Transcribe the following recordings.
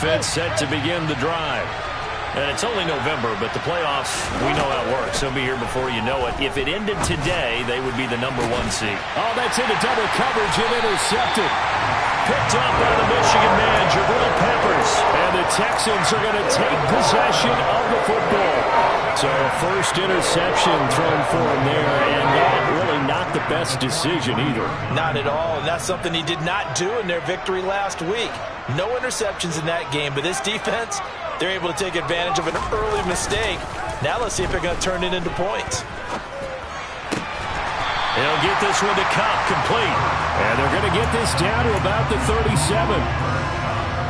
defense set to begin the drive. And it's only November, but the playoffs, we know how it works. They'll be here before you know it. If it ended today, they would be the #1 seed. Oh, that's into double coverage and intercepted. Picked up by the Michigan man, Jabril Peppers. And the Texans are going to take possession of the football. So a first interception thrown for him there, and that really not the best decision either. Not at all, and that's something he did not do in their victory last week. No interceptions in that game, but this defense, they're able to take advantage of an early mistake. Now let's see if they're going to turn it into points. They'll get this one to Cup, complete. And they're going to get this down to about the 37.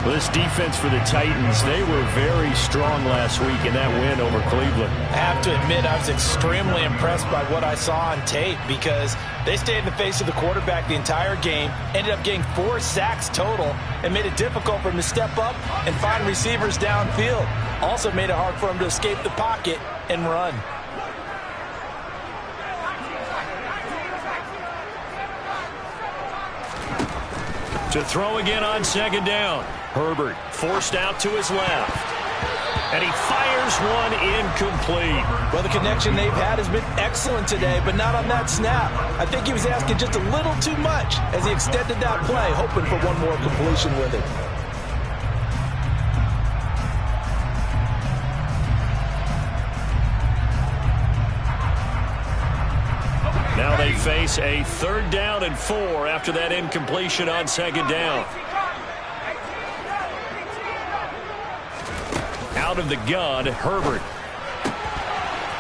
Well, this defense for the Titans, they were very strong last week in that win over Cleveland. I have to admit, I was extremely impressed by what I saw on tape because they stayed in the face of the quarterback the entire game, ended up getting 4 sacks total, and made it difficult for him to step up and find receivers downfield. Also made it hard for him to escape the pocket and run. To throw again on second down. Herbert forced out to his left. And he fires one incomplete. Well, the connection they've had has been excellent today, but not on that snap. I think he was asking just a little too much as he extended that play, hoping for one more completion with it. Now they face a 3rd down and 4 after that incompletion on second down. Out of the gun, Herbert.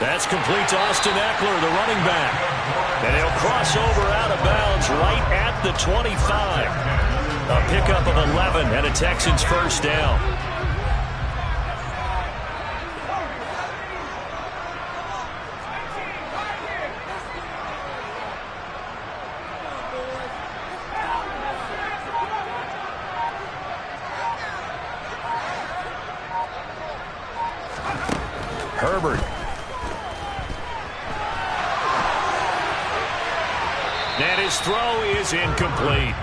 That's complete to Austin Eckler, the running back. And he'll cross over out of bounds right at the 25. A pickup of 11 and a Texans first down. Herbert. And his throw is incomplete.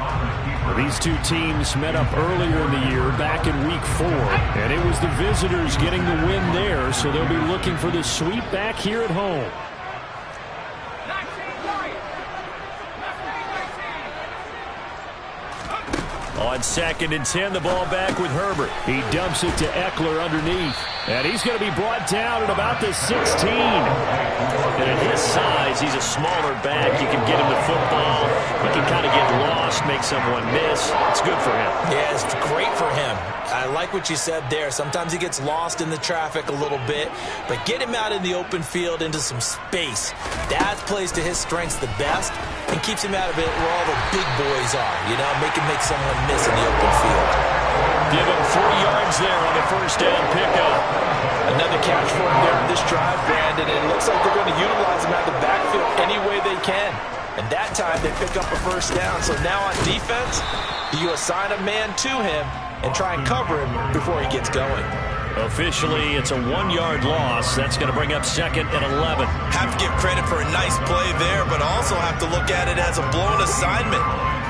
These two teams met up earlier in the year, back in week 4. And it was the visitors getting the win there, so they'll be looking for the sweep back here at home. On 2nd and 10, the ball back with Herbert. He dumps it to Eckler underneath. And he's going to be brought down at about the 16. And at his size, he's a smaller back. You can get him the football. He can kind of get lost, make someone miss. It's good for him. Yeah, it's great for him. I like what you said there. Sometimes he gets lost in the traffic a little bit, but get him out in the open field into some space. That plays to his strengths the best and keeps him out of it where all the big boys are, you know, make someone miss in the open field. Give him 3 yards there on the first down pickup. Another catch for him there in this drive, Brandon, and it looks like they're going to utilize him out of the backfield any way they can. And that time they pick up a first down. So now on defense, you assign a man to him and try and cover him before he gets going. Officially, it's a 1-yard loss. That's going to bring up 2nd and 11. Have to give credit for a nice play there, but also have to look at it as a blown assignment.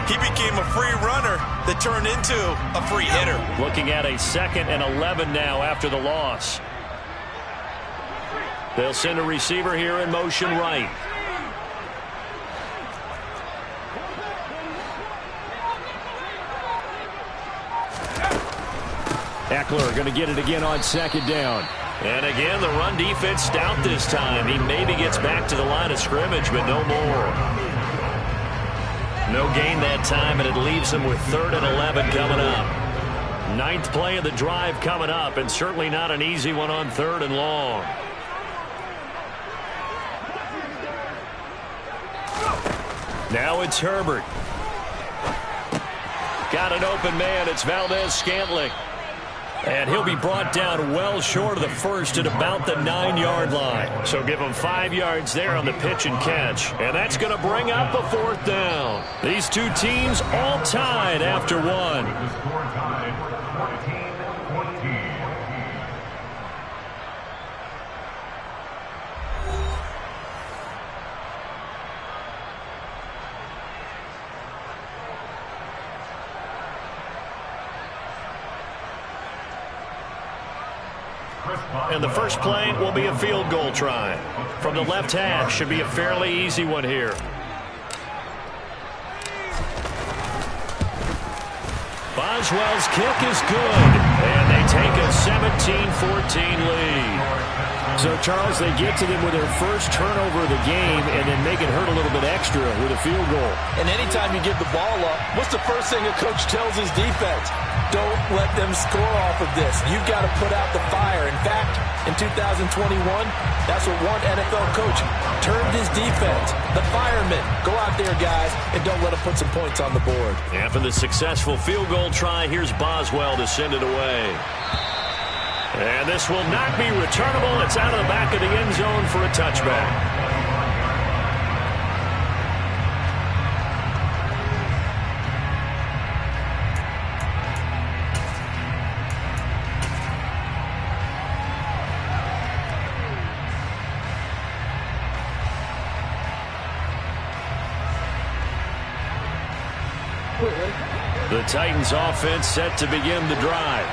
He became a free runner that turned into a free hitter. Looking at a 2nd and 11 now after the loss. They'll send a receiver here in motion right. Eckler going to get it again on 2nd down. And again, the run defense stout this time. He maybe gets back to the line of scrimmage, but no more. No gain that time, and it leaves him with 3rd and 11 coming up. 9th play of the drive coming up, and certainly not an easy one on 3rd and long. Now it's Herbert. Got an open man. It's Valdez-Scantling. And he'll be brought down well short of the first at about the 9-yard line. So give him 5 yards there on the pitch and catch. And that's going to bring up a 4th down. These two teams all tied after one. And the first play will be a field goal try. From the left hash, should be a fairly easy one here. Boswell's kick is good, and they take a 17-14 lead. So, Charles, they get to them with their first turnover of the game and then make it hurt a little bit extra with a field goal. And anytime you give the ball up, what's the first thing a coach tells his defense? Don't let them score off of this. You've got to put out the fire. In fact, in 2021, that's what one NFL coach termed his defense. The firemen. Go out there, guys, and don't let them put some points on the board. After the successful field goal try, here's Boswell to send it away. And this will not be returnable. It's out of the back of the end zone for a touchback. The Titans offense set to begin the drive.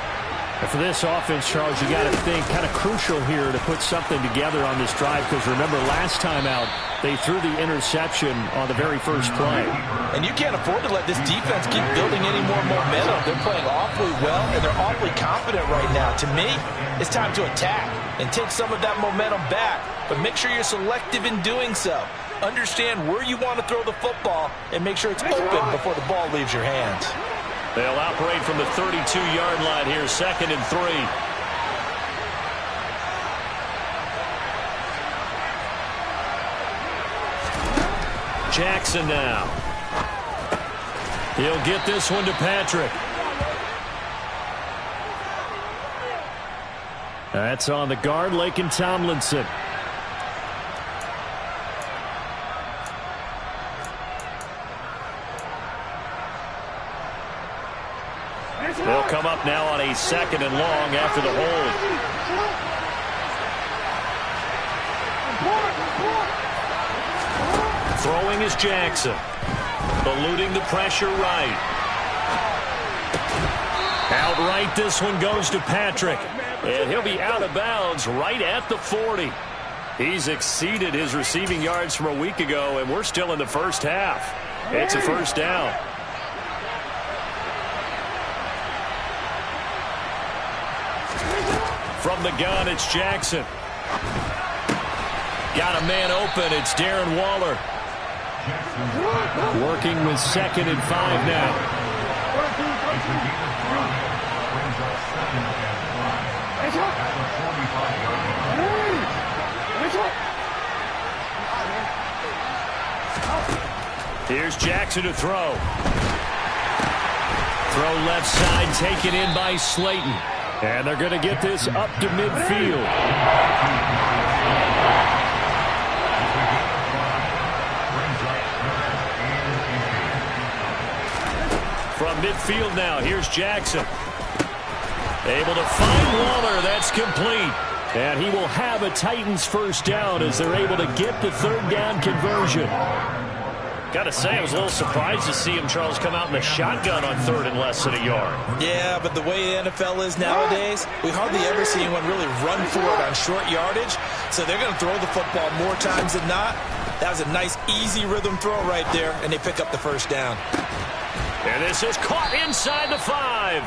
And for this offense, Charles, you got to think kind of crucial here to put something together on this drive, because remember last time out they threw the interception on the very first play. And you can't afford to let this defense keep building any more momentum. They're playing awfully well, and they're awfully confident right now. To me, it's time to attack and take some of that momentum back, but make sure you're selective in doing so. Understand where you want to throw the football and make sure it's open before the ball leaves your hands. They'll operate from the 32-yard line here, 2nd and 3. Jackson now. He'll get this one to Patrick. That's on the guard, Laken Tomlinson. They'll come up now on a 2nd and long after the hold. Throwing is Jackson. Eluding the pressure right. Outright, this one goes to Patrick. And he'll be out of bounds right at the 40. He's exceeded his receiving yards from a week ago, and we're still in the first half. It's a first down. From the gun, it's Jackson. Got a man open. It's Darren Waller. Working with 2nd and 5 now. Here's Jackson to throw. Throw left side, taken in by Slayton. And they're going to get this up to midfield. From midfield now, here's Jackson. Able to find Waller. That's complete. And he will have a Titans first down as they're able to get the 3rd down conversion. Got to say, I was a little surprised to see him, Charles, come out in the shotgun on 3rd and less than a yard. Yeah, but the way the NFL is nowadays, we hardly ever see anyone really run for it on short yardage. So they're going to throw the football more times than not. That was a nice, easy rhythm throw right there, and they pick up the first down. And this is caught inside the 5.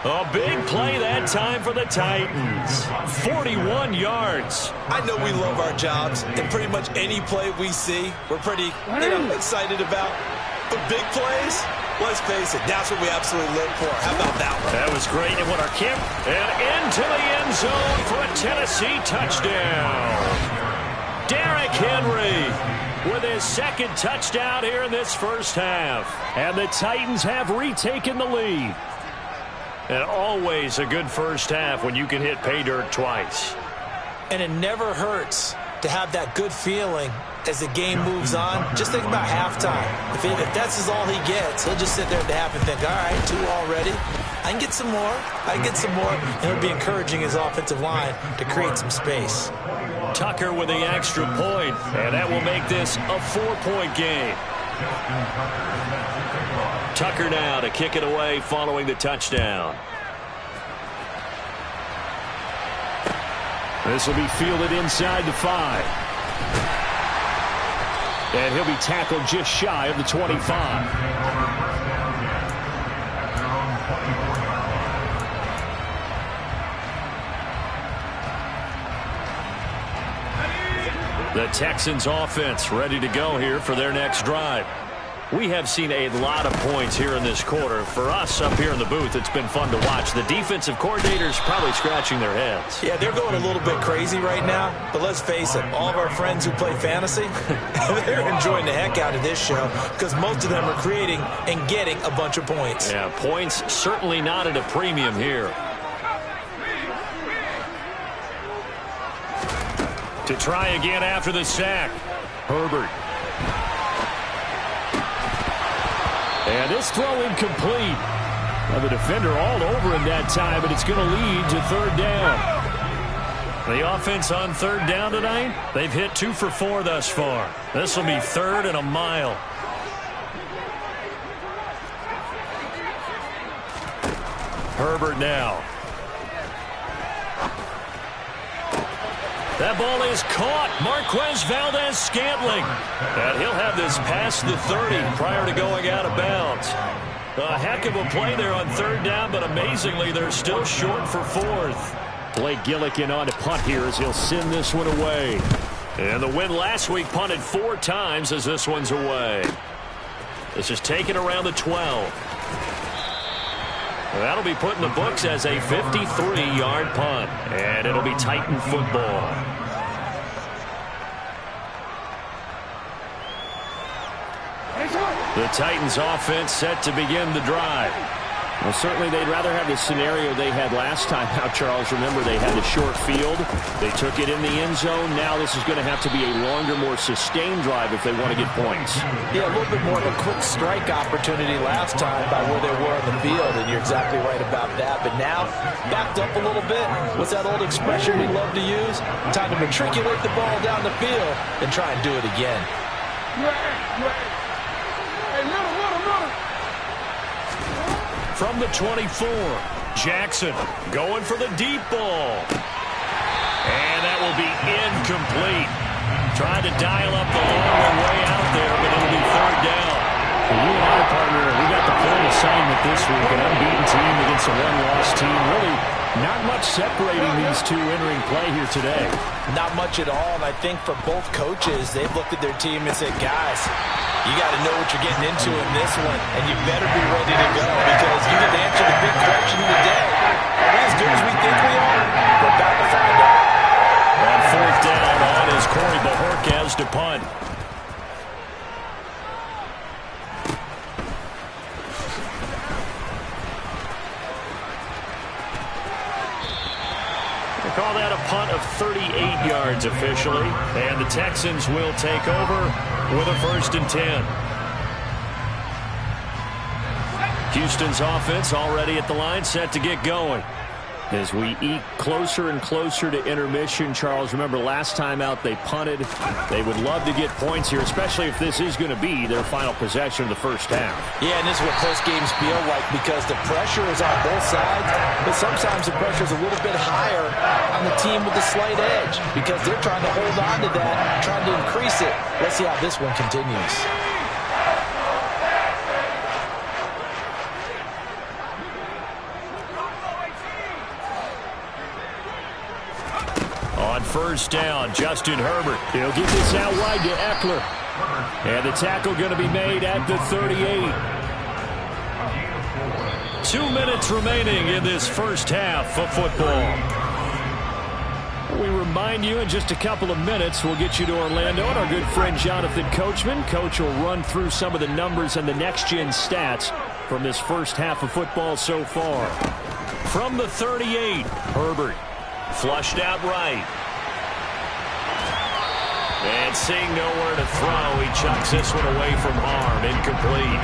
A big play that time for the Titans. 41 yards. I know we love our jobs, and pretty much any play we see, we're pretty, excited about. But big plays, let's face it, that's what we absolutely live for. How about that one? That was great. And what our kick, and into the end zone for a Tennessee touchdown. Derrick Henry with his 2nd touchdown here in this first half. And the Titans have retaken the lead. And always a good first half when you can hit pay dirt twice. And it never hurts to have that good feeling as the game moves on. Just think about halftime. If that's all he gets, he'll just sit there at the half and think, all right, 2 already. I can get some more. I can get some more. And he'll be encouraging his offensive line to create some space. Tucker with the extra point, and that will make this a 4-point game. Tucker now to kick it away following the touchdown. This will be fielded inside the 5. And he'll be tackled just shy of the 25. The Texans offense ready to go here for their next drive. We have seen a lot of points here in this quarter. For us up here in the booth, it's been fun to watch. The defensive coordinators probably scratching their heads. Yeah, they're going a little bit crazy right now. But let's face it, all of our friends who play fantasy, they're enjoying the heck out of this show because most of them are creating and getting a bunch of points. Yeah, points certainly not at a premium here. To try again after the sack. Herbert. And this throw incomplete. Now the defender all over him that time, but it's going to lead to 3rd down. The offense on 3rd down tonight, they've hit 2 for 4 thus far. This will be 3rd and a mile. Herbert now. That ball is caught. Marquez Valdez-Scantling. And he'll have this past the 30 prior to going out of bounds. A heck of a play there on 3rd down, but amazingly, they're still short for 4th. Blake Gillikin on to punt here as he'll send this one away. And the win last week punted 4 times as this one's away. This is taken around the 12. That'll be put in the books as a 53-yard punt. And it'll be Titan football. The Titans offense set to begin the drive. Well, certainly they'd rather have the scenario they had last time out, Charles. Remember, they had a short field. They took it in the end zone. Now this is going to have to be a longer, more sustained drive if they want to get points. Yeah, a little bit more of a quick strike opportunity last time by where they were on the field, and you're exactly right about that. But now, backed up a little bit. What's that old expression we love to use? Time to matriculate the ball down the field and try and do it again. From the 24, Jackson going for the deep ball. And that will be incomplete. Trying to dial up the long way out there, but it'll be 3rd down. For you and I, partner, we got the point assignment this week, an unbeaten team against a one-loss team. Really not much separating these two entering play here today. Not much at all, and I think for both coaches, they've looked at their team and said, guys, you got to know what you're getting into in this one, and you better be ready to go because you get to answer the big question of the day. Are we as good as we think we are? We're about to find out. On 4th down on is Corey Bajorquez to punt. They call that a punt of 38 yards officially, and the Texans will take over with a 1st and 10. Houston's offense already at the line, set to get going. As we eke closer and closer to intermission, Charles, remember last time out they punted. They would love to get points here, especially if this is going to be their final possession of the first half. Yeah, and this is what close games feel like because the pressure is on both sides, but sometimes the pressure is a little bit higher on the team with the slight edge because they're trying to hold on to that, trying to increase it. Let's see how this one continues. On 1st down, Justin Herbert. He'll get this out wide to Eckler. And the tackle going to be made at the 38. 2 minutes remaining in this first half of football. We remind you in just a couple of minutes, we'll get you to Orlando and our good friend Jonathan Coachman. Coach will run through some of the numbers and the next-gen stats from this first half of football so far. From the 38, Herbert. Flushed out right. And seeing nowhere to throw, he chucks this one away from harm. Incomplete.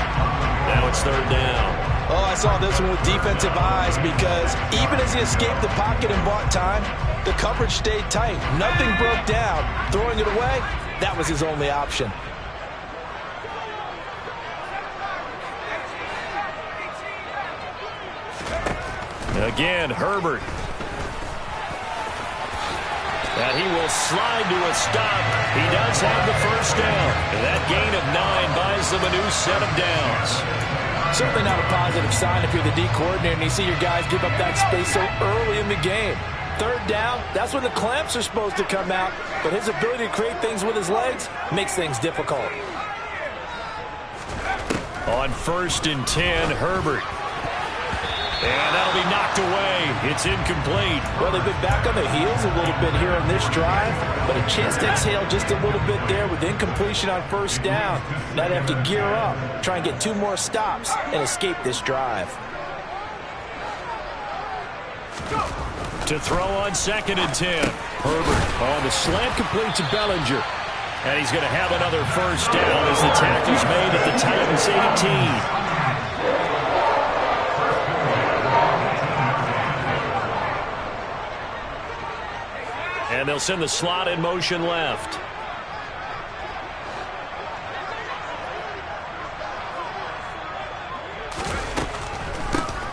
Now it's 3rd down. Oh, I saw this one with defensive eyes because even as he escaped the pocket and bought time, the coverage stayed tight. Nothing broke down. Throwing it away, that was his only option. Again, Herbert. And he will slide to a stop. He does have the first down. And that gain of 9 buys them a new set of downs. Certainly not a positive sign if you're the D coordinator and you see your guys give up that space so early in the game. Third down, that's when the clamps are supposed to come out. But his ability to create things with his legs makes things difficult. On 1st and 10, Herbert. And that'll be knocked away. It's incomplete. Well, they've been back on their heels a little bit here on this drive, but a chance to exhale just a little bit there with incompletion on 1st down. Now they have to gear up, try and get 2 more stops, and escape this drive. To throw on 2nd and 10. Herbert on the slant, complete to Bellinger. And he's going to have another first down as the tackle's made at the Titans 18. And they'll send the slot in motion left.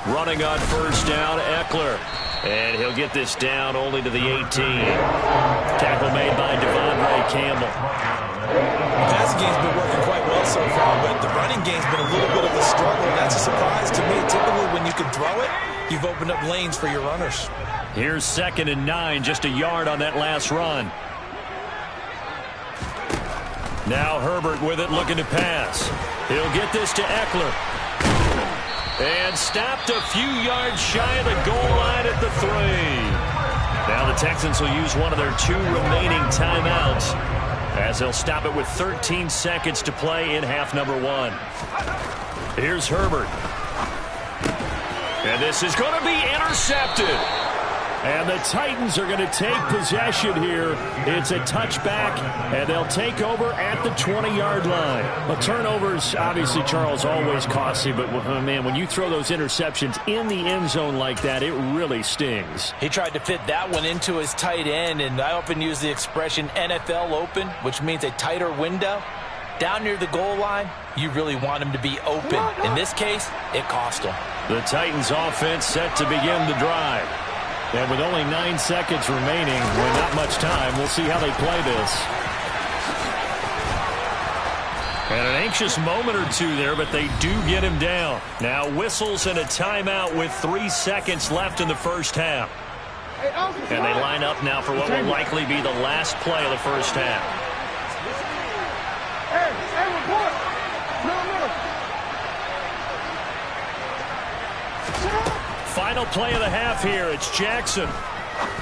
Running on 1st down, Eckler. And he'll get this down only to the 18. Tackle made by Devondre Campbell. The passing game's been working quite well so far, but the running game's been a little bit of a struggle. That's a surprise to me. Typically, when you can throw it, you've opened up lanes for your runners. Here's 2nd and 9, just a yard on that last run. Now Herbert with it, looking to pass. He'll get this to Eckler. And stopped a few yards shy of the goal line at the 3. Now the Texans will use one of their 2 remaining timeouts, as they'll stop it with 13 seconds to play in half number 1. Here's Herbert. And this is going to be intercepted. And the Titans are going to take possession here. It's a touchback, and they'll take over at the 20-yard line. Well, turnovers, obviously, Charles, always costly, but, man, when you throw those interceptions in the end zone like that, it really stings. He tried to fit that one into his tight end, and I often use the expression NFL open, which means a tighter window. Down near the goal line, you really want him to be open. In this case, it cost him. The Titans offense set to begin the drive. And with only 9 seconds remaining, with not much time, we'll see how they play this. And an anxious moment or 2 there, but they do get him down. Now whistles and a timeout with 3 seconds left in the first half. And they line up now for what will likely be the last play of the first half. Final play of the half here. It's Jackson.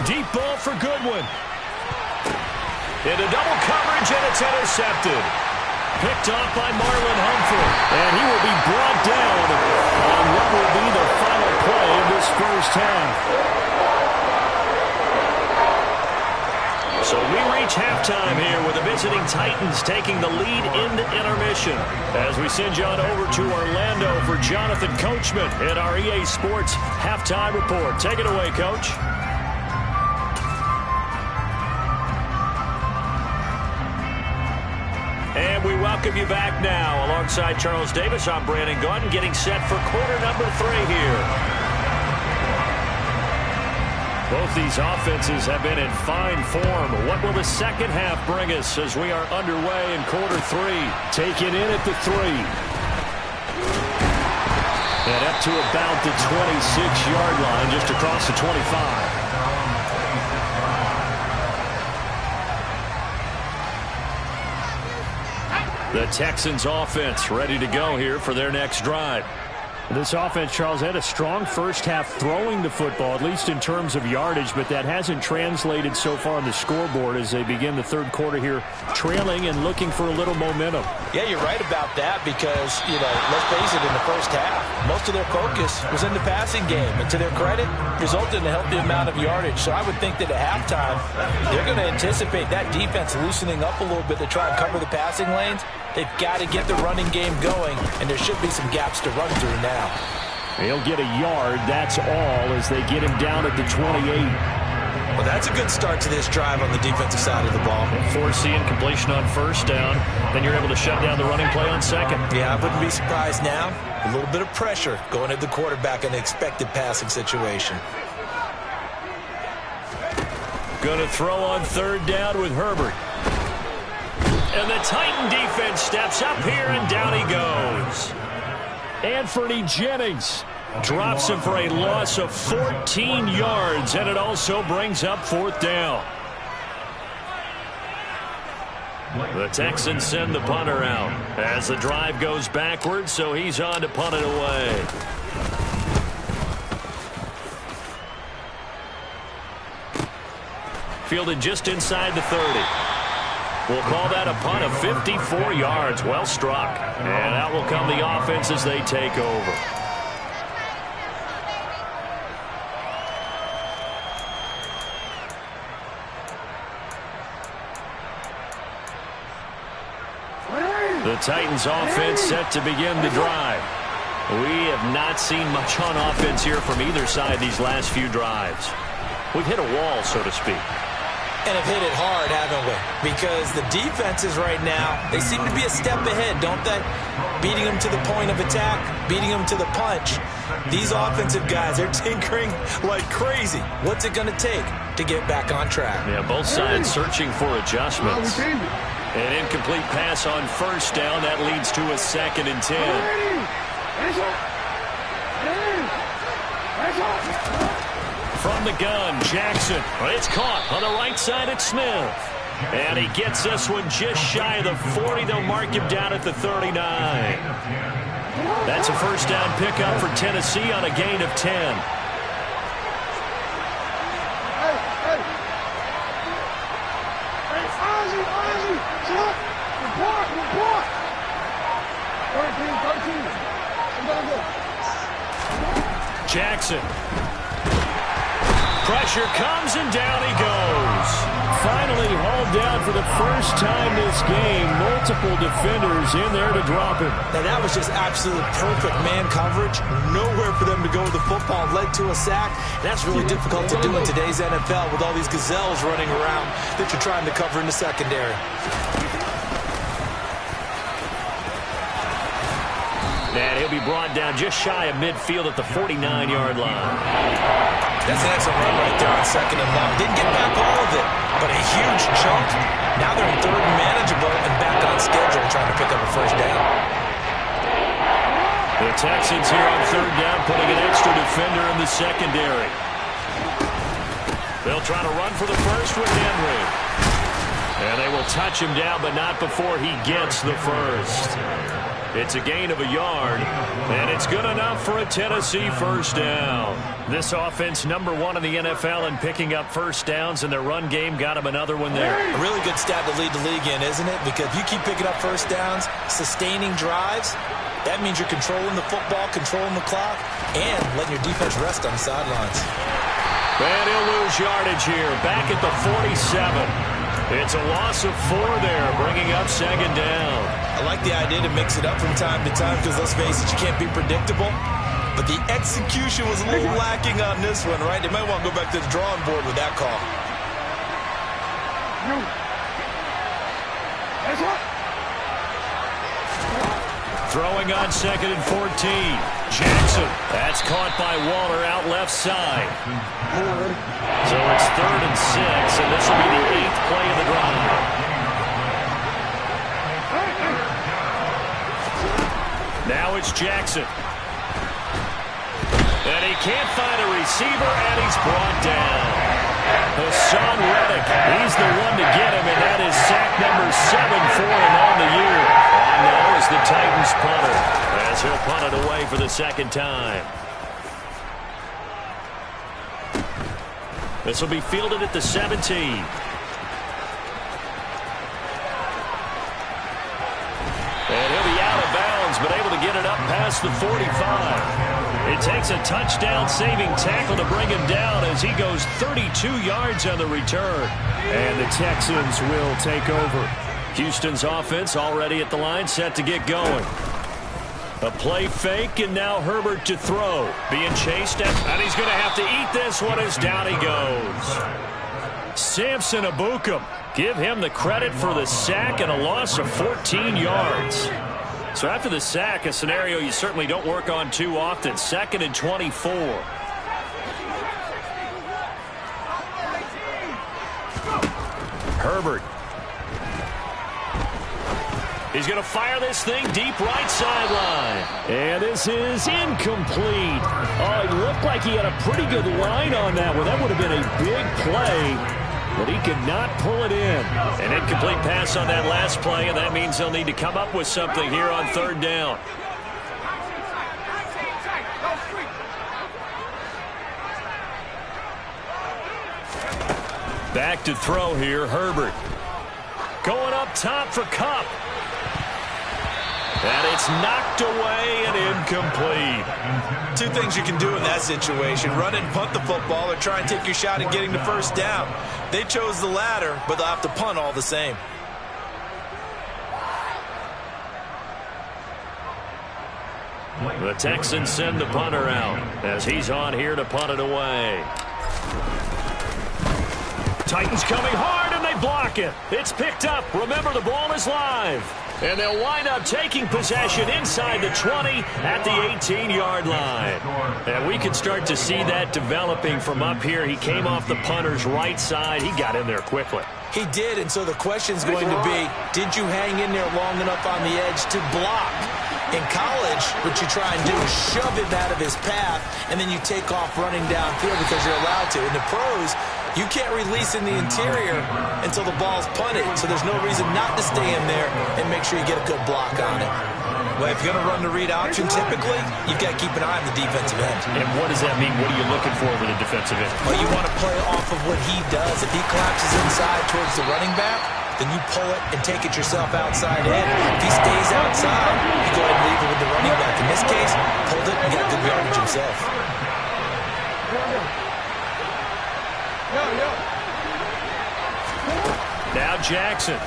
Deep ball for Goodwin. Into double coverage, and it's intercepted. Picked off by Marlon Humphrey. And he will be brought down on what will be the final play of this first half. So we reach halftime here with the visiting Titans taking the lead into intermission. As we send you on over to Orlando for Jonathan Coachman at our EA Sports Halftime Report. Take it away, Coach. And we welcome you back now. Alongside Charles Davis, I'm Brandon Gaudin, getting set for quarter number 3 here. Both these offenses have been in fine form. What will the second half bring us as we are underway in quarter 3? Taken in at the 3. And up to about the 26-yard line, just across the 25. The Texans offense ready to go here for their next drive. This offense, Charles, had a strong first half throwing the football, at least in terms of yardage, but that hasn't translated so far on the scoreboard as they begin the third quarter here, trailing and looking for a little momentum. Yeah, you're right about that because, let's face it, in the first half, most of their focus was in the passing game. And to their credit, resulted in a healthy amount of yardage. So I would think that at halftime, they're going to anticipate that defense loosening up a little bit to try and cover the passing lanes. They've got to get the running game going, and there should be some gaps to run through now. He'll get a yard, that's all, as they get him down at the 28. Well, that's a good start to this drive on the defensive side of the ball. Forcing completion on first down, then you're able to shut down the running play on second. Yeah, I wouldn't be surprised now. A little bit of pressure going at the quarterback in the expected passing situation. Going to throw on third down with Herbert. And the Titan defense steps up here, and down he goes. Anthony Jennings drops him for a loss of 14 yards, and it also brings up fourth down. The Texans send the punter out as the drive goes backwards, so he's on to punt it away. Fielded just inside the 30. We'll call that a punt of 54 yards. Well struck. And out will come the offense as they take over. The Titans offense set to begin the drive. We have not seen much on offense here from either side these last few drives. We've hit a wall, so to speak. And have hit it hard, haven't we? Because the defenses right now, they seem to be a step ahead, don't they? Beating them to the point of attack, beating them to the punch. These offensive guys, they're tinkering like crazy. What's it going to take to get back on track? Yeah, both sides searching for adjustments. An incomplete pass on first down. That leads to a 2nd and 10. From the gun, Jackson. It's caught on the right side at Smith. And he gets this one just shy of the 40. They'll mark him down at the 39. That's a first down pickup for Tennessee on a gain of 10. Jackson. Pressure comes, and down he goes. Finally hauled down for the first time this game. Multiple defenders in there to drop him. Now that was just absolute perfect man coverage. Nowhere for them to go with the football. Led to a sack. And that's really difficult to do in today's NFL with all these gazelles running around that you're trying to cover in the secondary. And he'll be brought down just shy of midfield at the 49-yard line. That's an excellent run right there on 2nd and long. Didn't get back all of it, but a huge chunk. Now they're in 3rd and manageable and back on schedule trying to pick up a first down. The Texans here on 3rd down putting an extra defender in the secondary. They'll try to run for the first with Henry. And they will touch him down, but not before he gets the first. It's a gain of a yard, and it's good enough for a Tennessee first down. This offense number 1 in the NFL in picking up first downs, and their run game got him another one there. A really good stat to lead the league in, isn't it? Because if you keep picking up first downs, sustaining drives, that means you're controlling the football, controlling the clock, and letting your defense rest on the sidelines. And he'll lose yardage here, back at the 47. It's a loss of 4 there, bringing up 2nd down. I like the idea to mix it up from time to time because, let's face it, you can't be predictable. But the execution was a little lacking on this one, right? They might want to go back to the drawing board with that call. Throwing on 2nd and 14. Jackson. That's caught by Waller out left side. So it's 3rd and 6, and this will be the 8th play of the drive. Now it's Jackson. And he can't find a receiver, and he's brought down. Hassan Reddick, he's the one to get him, and that is sack number 7 for him on the year. On now is the Titans punter, as he'll punt it away for the 2nd time. This will be fielded at the 17. And he'll be out of bounds, but able to get it up past the 45. It takes a touchdown-saving tackle to bring him down as he goes 32 yards on the return. And the Texans will take over. Houston's offense already at the line, set to get going. A play fake, and now Herbert to throw. Being chased, and he's going to have to eat this one as down he goes. Samson Ebukam. Give him the credit for the sack and a loss of 14 yards. So after the sack, a scenario you certainly don't work on too often. 2nd and 24. Herbert. He's going to fire this thing deep right sideline. And this is incomplete. Oh, it looked like he had a pretty good line on that one. That would have been a big play, but he could not pull it in. An incomplete pass on that last play, and that means they'll need to come up with something here on third down. Back to throw here, Herbert. Going up top for Kupp. And it's knocked away and incomplete. Two things you can do in that situation: run and punt the football, or try and take your shot at getting the first down. They chose the latter, but they'll have to punt all the same. The Texans send the punter out as he's on here to punt it away. Titans coming hard, and they block it. It's picked up. Remember, the ball is live. And they'll wind up taking possession inside the 20 at the 18-yard line. And we can start to see that developing from up here. He came off the punter's right side. He got in there quickly. He did, and so the question's going to be, did you hang in there long enough on the edge to block? In college, what you try and do is shove him out of his path, and then you take off running downfield because you're allowed to. In the pros, you can't release in the interior until the ball's punted, so there's no reason not to stay in there and make sure you get a good block on it. Well, if you're going to run the read option, typically, you've got to keep an eye on the defensive end. And what does that mean? What are you looking for with a defensive end? Well, you want to play off of what he does. If he collapses inside towards the running back, then you pull it and take it yourself outside in. If he stays outside, you go ahead and leave it with the running back. In this case, hold it and get good yardage himself. Now Jackson.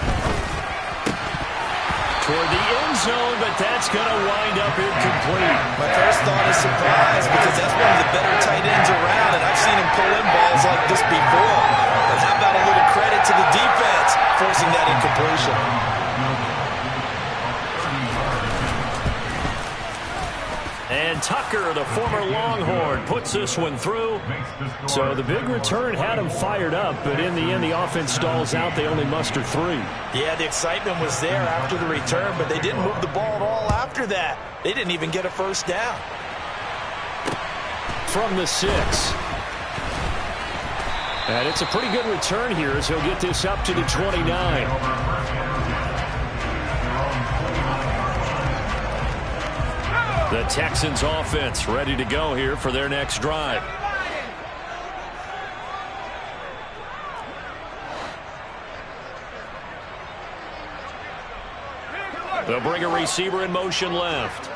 Toward the end zone, but that's going to wind up incomplete. My first thought is surprise, because that's one of the better tight ends around, and I've seen him pull in balls like this before. But how about a little credit to the defense forcing that incompletion? And Tucker, the former Longhorn, puts this one through. So the big return had him fired up, but in the end, the offense stalls out. They only muster 3. Yeah, the excitement was there after the return, but they didn't move the ball at all after that. They didn't even get a first down. From the 6. And it's a pretty good return here as he'll get this up to the 29. The Texans offense ready to go here for their next drive. They'll bring a receiver in motion left.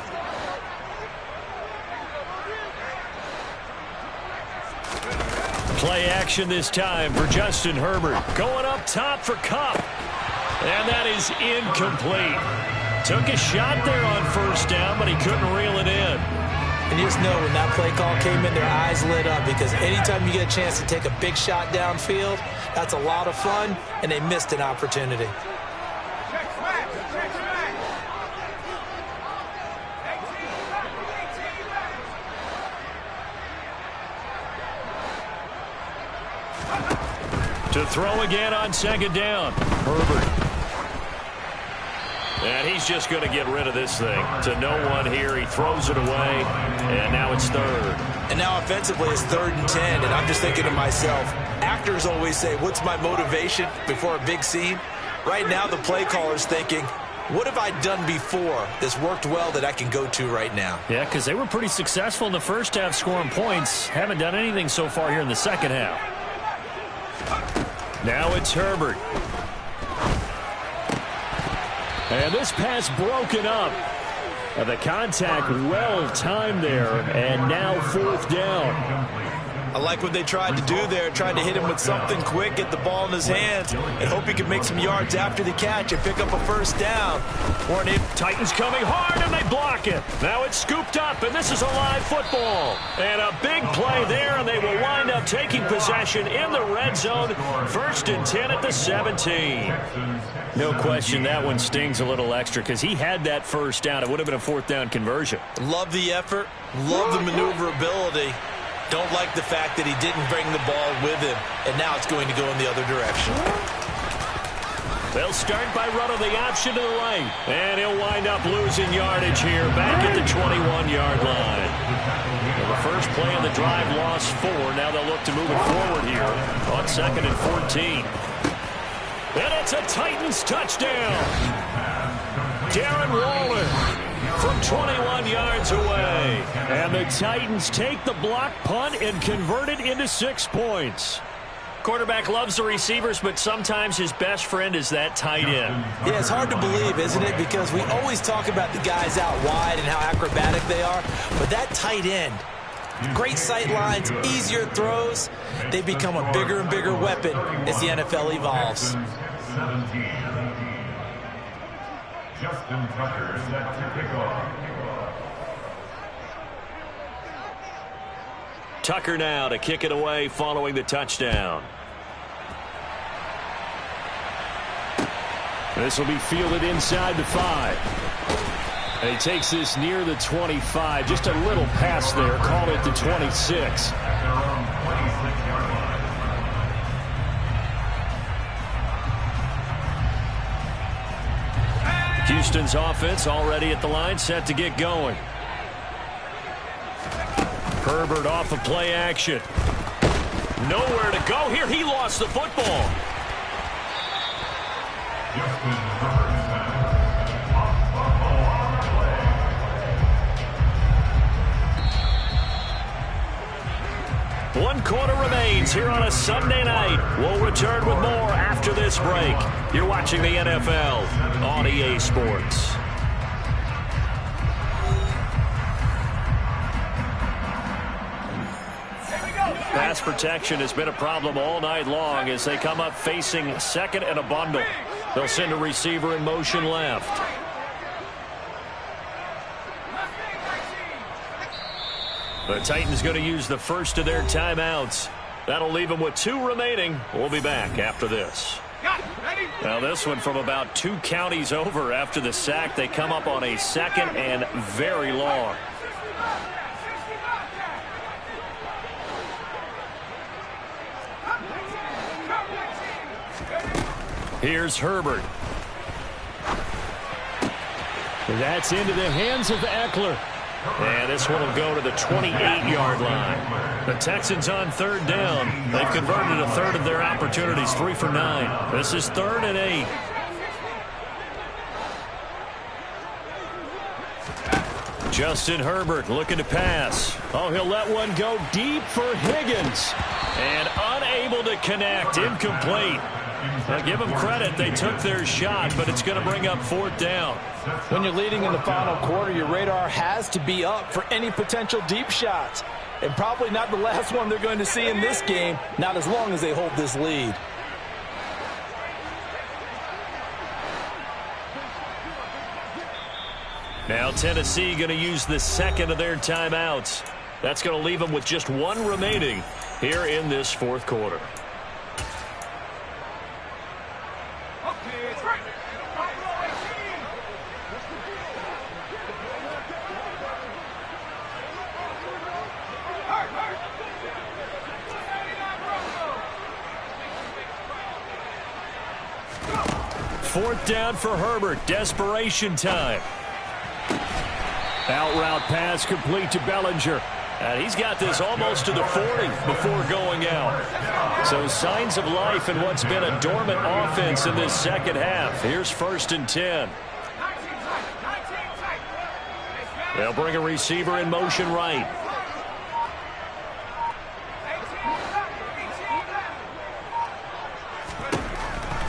Play action this time for Justin Herbert. Going up top for Kupp. And that is incomplete. Took a shot there on first down, but he couldn't reel it in. And you just know when that play call came in, their eyes lit up, because anytime you get a chance to take a big shot downfield, that's a lot of fun, and they missed an opportunity. To throw again on second down. Herbert. And he's just going to get rid of this thing. To no one here. He throws it away. And now it's third. And now offensively it's 3rd and 10. And I'm just thinking to myself, actors always say, what's my motivation before a big scene? Right now the play caller's thinking, what have I done before that's worked well that I can go to right now? Yeah, because they were pretty successful in the first half scoring points. Haven't done anything so far here in the second half. Now it's Herbert. And this pass broken up. And the contact well timed there. And now 4th down. I like what they tried to do there. Tried to hit him with something quick, get the ball in his hands, and hope he could make some yards after the catch and pick up a first down. Titans coming hard, and they block it. Now it's scooped up, and this is a live football. And a big play there, and they will wind up taking possession in the red zone. 1st and 10 at the 17. No question that one stings a little extra because he had that first down. It would have been a 4th down conversion. Love the effort. Love the maneuverability. Don't like the fact that he didn't bring the ball with him, and now it's going to go in the other direction. They'll start by running the option to the right. And he'll wind up losing yardage here back at the 21-yard line. Well, the first play of the drive lost 4. Now they'll look to move it forward here on 2nd and 14. And it's a Titans touchdown. Darren Waller from 21 yards away. And the Titans take the block punt and convert it into 6 points. Quarterback loves the receivers, but sometimes his best friend is that tight end. Yeah, it's hard to believe, isn't it? Because we always talk about the guys out wide and how acrobatic they are. But that tight end, great sight lines, easier throws, they become a bigger and bigger weapon as the NFL evolves. 17. Justin Tucker set to kick off. Tucker now to kick it away following the touchdown. This will be fielded inside the 5. And he takes this near the 25. Just a little pass there. Call it the 26. Houston's offense already at the line, set to get going. Herbert off of play action. Nowhere to go here. He lost the football. One quarter remains here on a Sunday night. We'll return with more after this break. You're watching the NFL on EA Sports. Pass protection has been a problem all night long as they come up facing 2nd and a bundle. They'll send a receiver in motion left. The Titans going to use the first of their timeouts. That'll leave them with 2 remaining. We'll be back after this. Now this one from about 2 counties over after the sack. They come up on a 2nd and very long. Here's Herbert. That's into the hands of Eckler. And this one will go to the 28-yard line. The Texans on 3rd down. They've converted a third of their opportunities, 3 for 9. This is 3rd and 8. Justin Herbert looking to pass. Oh, he'll let one go deep for Higgins. And unable to connect, incomplete. Now give them credit, they took their shot, but it's going to bring up 4th down. When you're leading in the final quarter, your radar has to be up for any potential deep shots. And probably not the last one they're going to see in this game, not as long as they hold this lead. Now Tennessee going to use the 2nd of their timeouts. That's going to leave them with just 1 remaining here in this 4th quarter. Fourth down for Herbert. Desperation time. Out route pass complete to Bellinger. And he's got this almost to the 40 before going out. So signs of life in what's been a dormant offense in this 2nd half. Here's 1st and 10. They'll bring a receiver in motion right.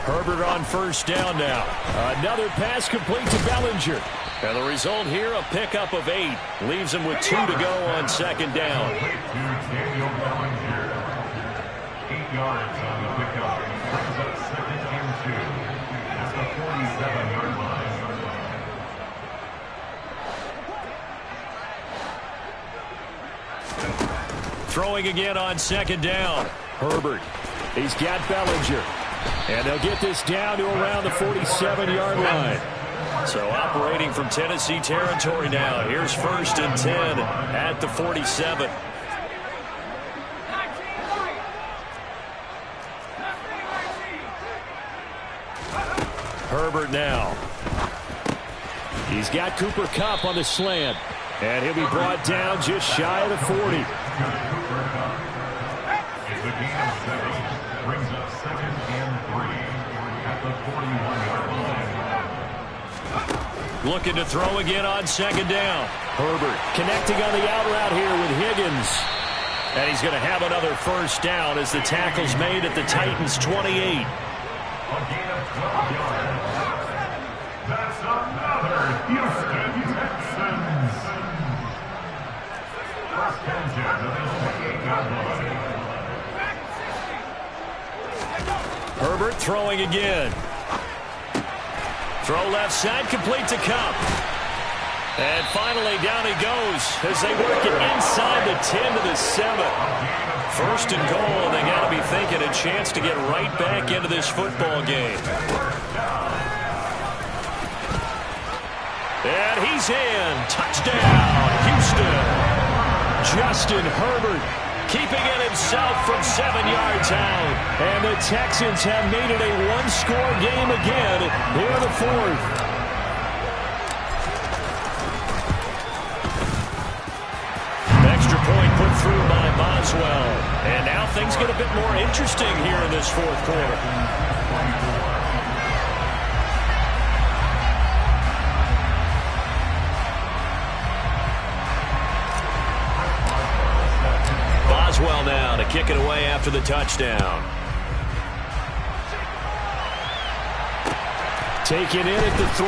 Herbert on 1st down now. Another pass complete to Bellinger. And the result here, a pickup of 8. Leaves him with 2 to go on 2nd down. Daniel Bellinger. 8 yards on the pickup. Brings up 2nd and 2. That's the 47-yard line. Throwing again on 2nd down. Herbert. He's got Bellinger. And they'll get this down to around the 47-yard line. So operating from Tennessee territory now. Here's 1st and 10 at the 47. Herbert now. He's got Cooper Kupp on the slant. And he'll be brought down just shy of the 40. It's a gain of 7. Brings up 2nd and 3 at the 41-yard line. Looking to throw again on 2nd down. Herbert connecting on the out route here with Higgins. And he's going to have another first down as the tackle's made at the Titans' 28. A gain of 12 yards. That's another Houston Texans. First and 10 at the 28-yard line. Herbert throwing again. Throw left side, complete to Kupp. And finally down he goes as they work it inside the 10 to the 7. First and goal, and they got to be thinking a chance to get right back into this football game. And he's in. Touchdown, Houston. Justin Herbert keeping it himself from 7 yards out. And the Texans have made it a one-score game again here in the 4th. Extra point put through by Boswell. And now things get a bit more interesting here in this 4th quarter. Boswell now to kick it away after the touchdown. Taken in at the 3.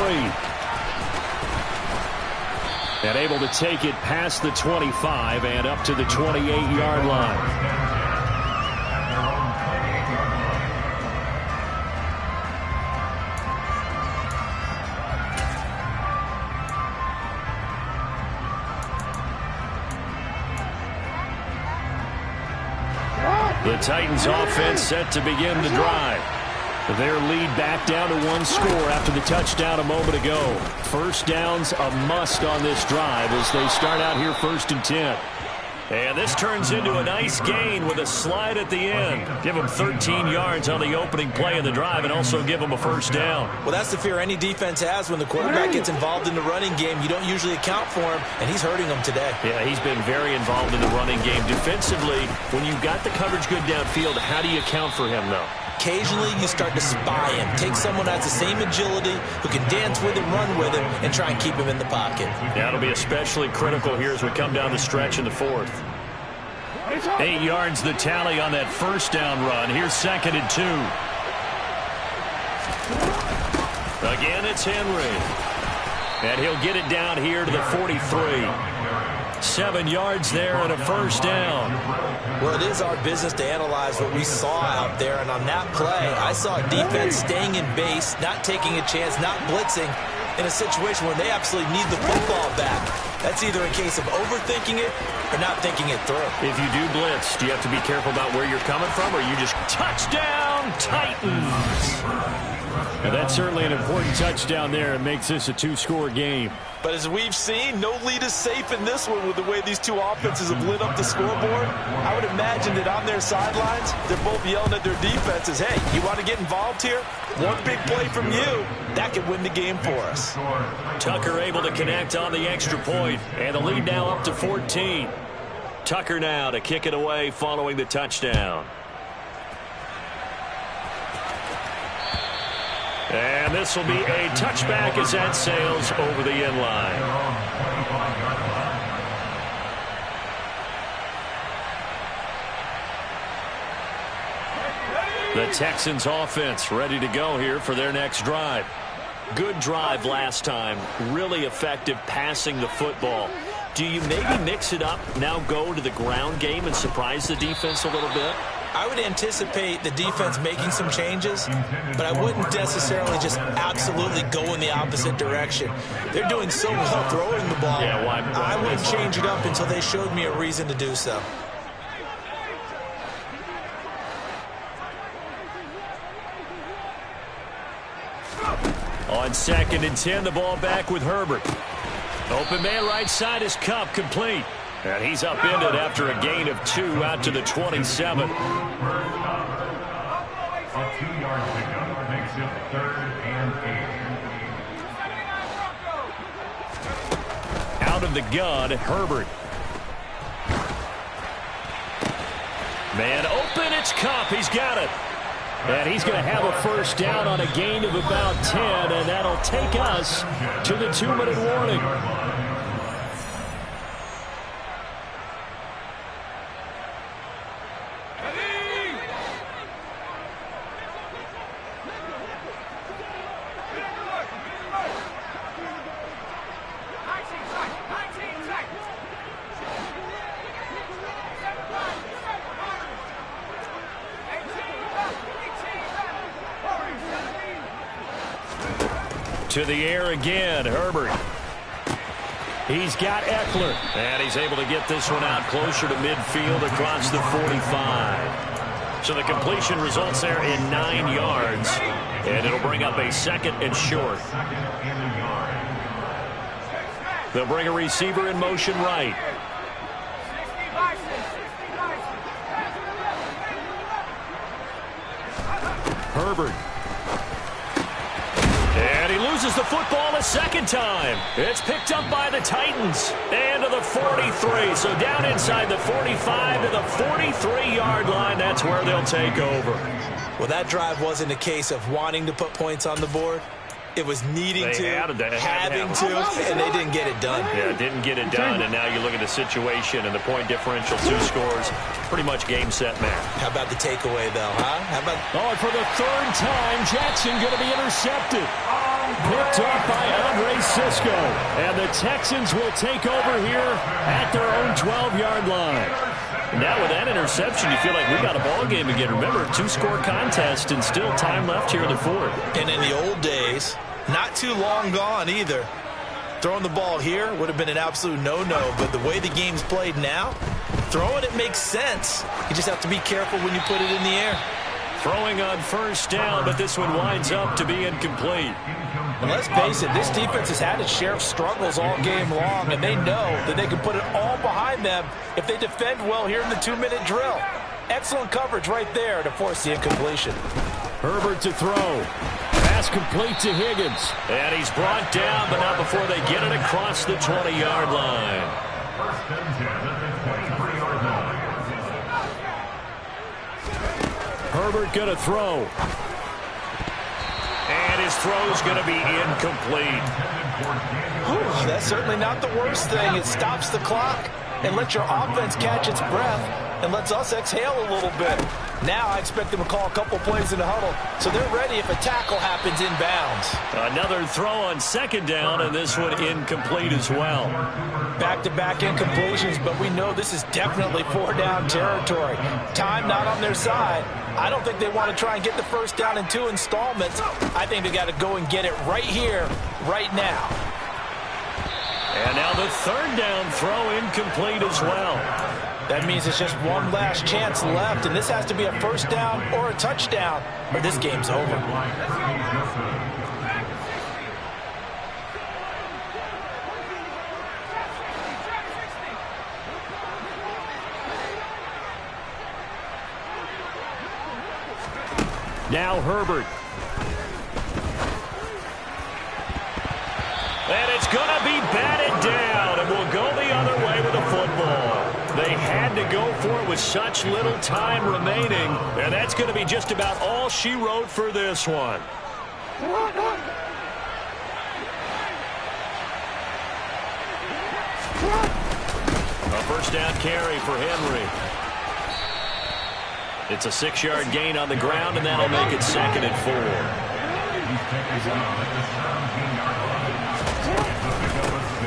And able to take it past the 25 and up to the 28-yard line. The Titans offense set to begin the drive. Their lead back down to 1 score after the touchdown a moment ago. First down's a must on this drive as they start out here 1st and 10. And this turns into a nice gain with a slide at the end. Give them 13 yards on the opening play of the drive and also give them a first down. Well, that's the fear any defense has when the quarterback gets involved in the running game. You don't usually account for him, and he's hurting them today. Yeah, he's been very involved in the running game. Defensively, when you've got the coverage good downfield, how do you account for him, though? Occasionally, you start to spy him. Take someone that has the same agility, who can dance with him, run with him, and try and keep him in the pocket. That'll be especially critical here as we come down the stretch in the 4th. 8 yards the tally on that first down run. Here's 2nd and 2. Again, it's Henry. And he'll get it down here to the 43. 7 yards there and a first down. Well, it is our business to analyze what we saw out there. And on that play, I saw a defense staying in base, not taking a chance, not blitzing in a situation where they absolutely need the football back. That's either a case of overthinking it or not thinking it through. If you do blitz, do you have to be careful about where you're coming from, or you just touchdown Titans? And that's certainly an important touchdown there. It makes this a 2-score game. But as we've seen, no lead is safe in this one with the way these two offenses have lit up the scoreboard. I would imagine that on their sidelines, they're both yelling at their defenses, hey, you want to get involved here? One big play from you, that could win the game for us. Tucker able to connect on the extra point, and the lead now up to 14. Tucker now to kick it away following the touchdown. And this will be a touchback as that sails over the end line. The Texans offense ready to go here for their next drive. Good drive last time. Really effective passing the football. Do you maybe mix it up, now go to the ground game and surprise the defense a little bit? I would anticipate the defense making some changes, but I wouldn't necessarily just absolutely go in the opposite direction. They're doing so well throwing the ball. Yeah, why I wouldn't change it up until they showed me a reason to do so. On 2nd and 10, the ball back with Herbert. Open man right side is Kupp, complete. And he's upended after a gain of 2 out to the 27. A 2-yard pickup makes Massive 3rd and 8. Out of the gun, Herbert. Man open, it's Cup. He's got it. And he's going to have a first down on a gain of about 10, and that'll take us to the 2-minute warning. To the air again, Herbert. He's got Eckler. And he's able to get this one out closer to midfield across the 45. So the completion results there in 9 yards. And it'll bring up a 2nd and short. They'll bring a receiver in motion right. Herbert. And he loses the football a 2nd time. It's picked up by the Titans. And to the 43. So down inside the 45 to the 43-yard line. That's where they'll take over. Well, that drive wasn't a case of wanting to put points on the board. It was needing to, having to, and they didn't get it done. Yeah, didn't get it done, and now you look at the situation and the point differential, 2 scores, pretty much game, set, match. How about the takeaway, though, huh? How about... Oh, and for the 3rd time, Jackson going to be intercepted. Picked off by Andre Cisco. And the Texans will take over here at their own 12-yard line. Now with that interception, you feel like we got a ball game again. Remember, 2-score contest and still time left here in the 4th. And in the old days, not too long gone either, throwing the ball here would have been an absolute no-no. But the way the game's played now, throwing it makes sense. You just have to be careful when you put it in the air. Throwing on 1st down, but this one winds up to be incomplete. And let's face it, this defense has had its share of struggles all game long, and they know that they can put it all behind them if they defend well here in the 2-minute drill. Excellent coverage right there to force the incompletion. Herbert to throw. Pass complete to Higgins. And he's brought down, but not before they get it across the 20-yard line. 1st and 10 at the 23-yard line. Herbert going to throw. And his throw's going to be incomplete. Whew, that's certainly not the worst thing. It stops the clock and lets your offense catch its breath and lets us exhale a little bit. Now I expect them to call a couple plays in the huddle, so they're ready if a tackle happens inbounds. Another throw on 2nd down, and this one incomplete as well. Back-to-back incompletions, but we know this is definitely 4-down territory. Time not on their side. I don't think they want to try and get the 1st down in 2 installments. I think they got to go and get it right here, right now. And now the 3rd down throw incomplete as well. That means it's just one last chance left, and this has to be a 1st down or a touchdown, or this game's over. Now Herbert. And it's going to be batted down, and we'll go the other way with the football. They had to go for it with such little time remaining, and that's going to be just about all she wrote for this one. A 1st down carry for Henry. It's a 6-yard gain on the ground, and that'll make it 2nd and 4.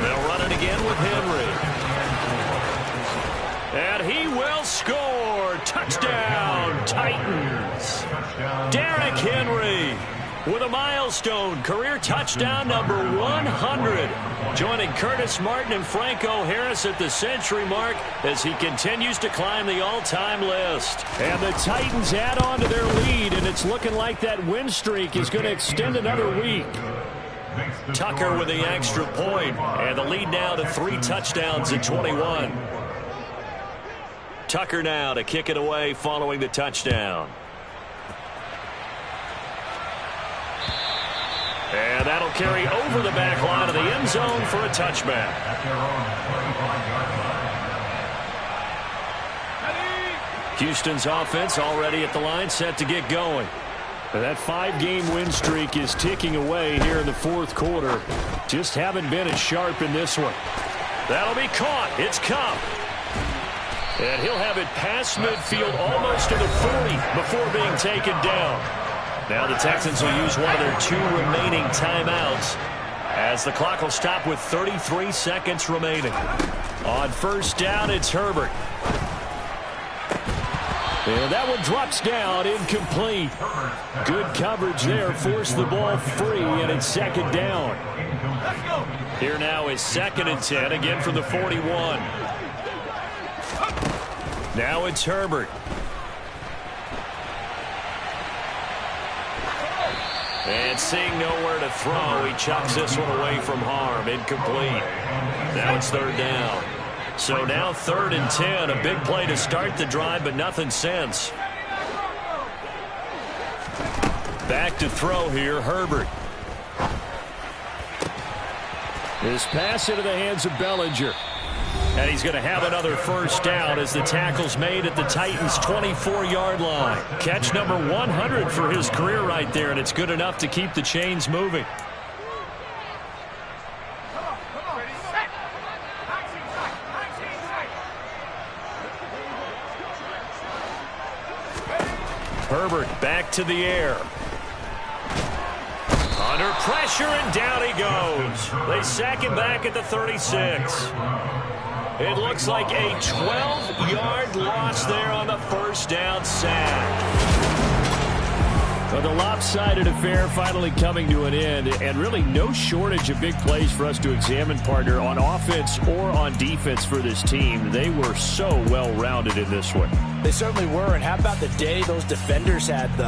They'll run it again with Henry. And he will score. Touchdown, Titans. Derrick Henry with a milestone career touchdown number 100. Joining Curtis Martin and Franco Harris at the century mark as he continues to climb the all-time list. And the Titans add on to their lead, and it's looking like that win streak is going to extend another week. Tucker with the extra point, and the lead now to 3 touchdowns at 21. Tucker now to kick it away following the touchdown. And that'll carry over the back line of the end zone for a touchback. At their own 35-yard line. Houston's offense already at the line, set to get going. That 5-game win streak is ticking away here in the fourth quarter. Just haven't been as sharp in this one. That'll be caught. It's Cup. And he'll have it past midfield almost to the 40 before being taken down. Now the Texans will use one of their 2 remaining timeouts as the clock will stop with 33 seconds remaining. On first down, it's Herbert. And that one drops down, incomplete. Good coverage there, forced the ball free, and it's second down. Here now is 2nd and 10, again from the 41. Now it's Herbert. And seeing nowhere to throw, he chucks this one away from harm, incomplete. Now it's 3rd down. So now 3rd and 10, a big play to start the drive, but nothing since. Back to throw here, Herbert. This pass into the hands of Bellinger. And he's going to have another first down as the tackle's made at the Titans' 24-yard line. Catch number 100 for his career right there, and it's good enough to keep the chains moving. Herbert back to the air. Under pressure, and down he goes. They sack him back at the 36. It looks like a 12-yard loss there on the first down sack. Well, the lopsided affair finally coming to an end, and really no shortage of big plays for us to examine, partner, on offense or on defense for this team. They were so well-rounded in this one. They certainly were, and how about the day those defenders had, though?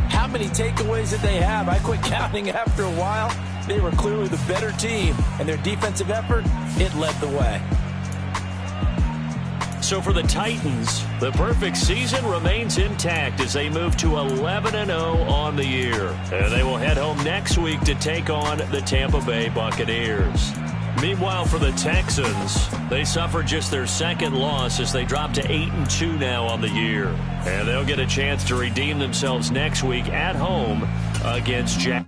How many takeaways did they have? I quit counting after a while. They were clearly the better team, and their defensive effort, it led the way. So for the Titans, the perfect season remains intact as they move to 11-0 on the year. And they will head home next week to take on the Tampa Bay Buccaneers. Meanwhile, for the Texans, they suffered just their 2nd loss as they drop to 8-2 now on the year. And they'll get a chance to redeem themselves next week at home against Jack.